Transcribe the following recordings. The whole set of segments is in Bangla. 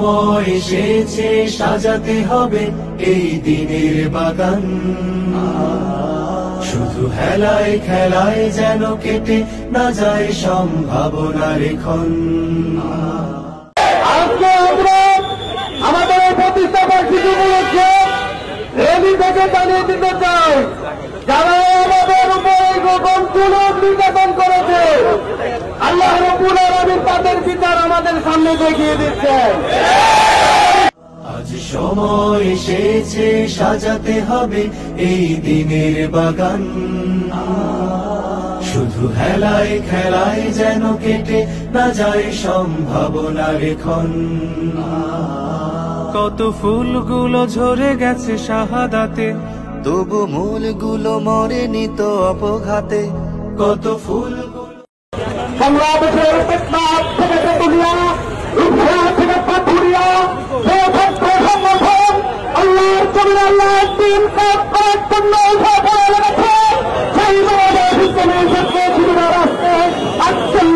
সময় এসেছে সাজাতে হবে এই দিনের বাগান। শুধু হেলায় খেলায় যেন কেটে না যায় সম্ভাবনার ক্ষণ। আজকে আমরা আমাদের প্রতিষ্ঠা বার্ষিকী উপলক্ষে রেলি থেকে জানিয়ে দিতে চাই, যারা আমাদের উপরে গোপন জুলুম নির্যাতন করেছে, আল্লাহ রাব্বুল আলামিন তাদের বিচার আমাদের সামনে দেখিয়ে দিচ্ছেন। আজ সময় এসেছে সাজাতে হবে এই দিনের বাগান। শুধু হেলায় খেলায় যেন কেটে না যায় সম্ভাবনার ক্ষণ। কত ফুলগুলো ঝরে গেছে শাহাদাতে, তবু মূলগুলো মরেনি তো অপঘাতে। কত ফুলগুলো বাংলাদেশের টেকনাফ থেকে তেতুলিয়া, রূপসা থেকে পাথুরিয়া, সংগঠন আল্লাহর জমিনে আল্লাহর দিন কাজ করার জন্য সফল লেগেছে। সেই আমাদের বিজ্ঞানী ছাত্র শিবিরের আজকে ৪৮তম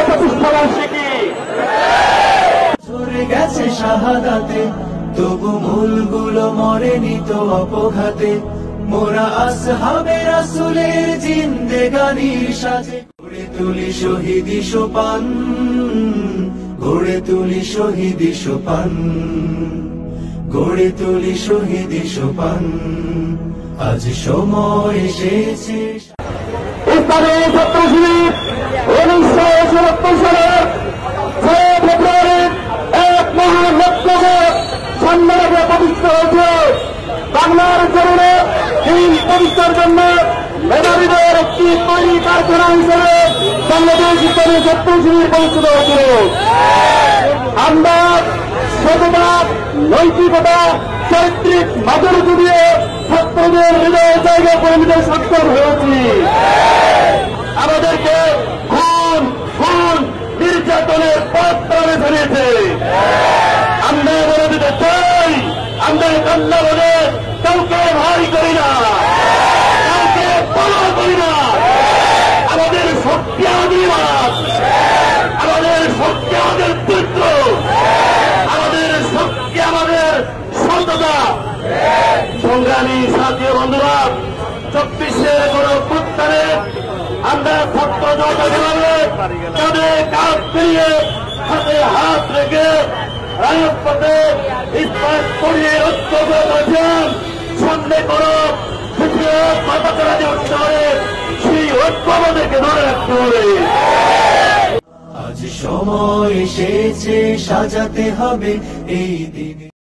প্রতিষ্ঠা বার্ষিকী। ঝরে গেছে শাহাদাতে, তবু মূলগুলো মরেনি তো অপঘাতে। মোরা আসহাবে রাসূলের জিন্দেগানির সাথে গড়ে তুলি শহীদি সোপান, গড়ে তুলি শহীদি সোপান, গড়ে তুলি শহীদি সোপান। আজ সময় এসেছে ইসলামী ছাত্র শিবির ১৯৭৭ সালের ৬ ফেব্রুয়ারি এক মহান লক্ষ্যে সম্মেলনে প্রতিষ্ঠা হয়েছে। বাংলার জমিনে দিন প্রতিষ্ঠার জন্য মেধাবীদের একটি তৈরি কারখানা হিসেবে বাংলাদেশ ইসলামী ছাত্র শিবির পরিচিত হয়েছিল। আমরা সততা, নৈতিকতা, চারিত্রিক মাধুর্য দিয়ে ছাত্রদের হৃদয়ে জায়গা করে নিতে সক্ষম হয়েছি। আমাদেরকে খুন নির্যাতনের পথ তারা ধরিয়েছে। আমরা বলে দিতে চাই, আমরা কান্না বলে কাউকে ভয় করি না, কাউকে পরোয়া করি না। আমাদের শক্তি আমাদের ইমান, আমাদের শক্তি আমাদের পুত্র, আমাদের শক্তি আমাদের সততা। সংগ্রামী সাথী বন্ধুরা, ২৪-এর গণঅভ্যুত্থানে আমরা ছাত্র জনতা কাঁধে কাঁধ মিলিয়ে হাতে হাত রেখে রাজপথে ইসলাম করিয়ে ঐক্যবদ্ধ আছেন। সামনে করো মাথা করা যে উঠতে হবে, সেই ঐক্য আমাদেরকে ধরে রাখতে হবে। আজ সময় এসেছে সাজাতে হবে এই দিনে।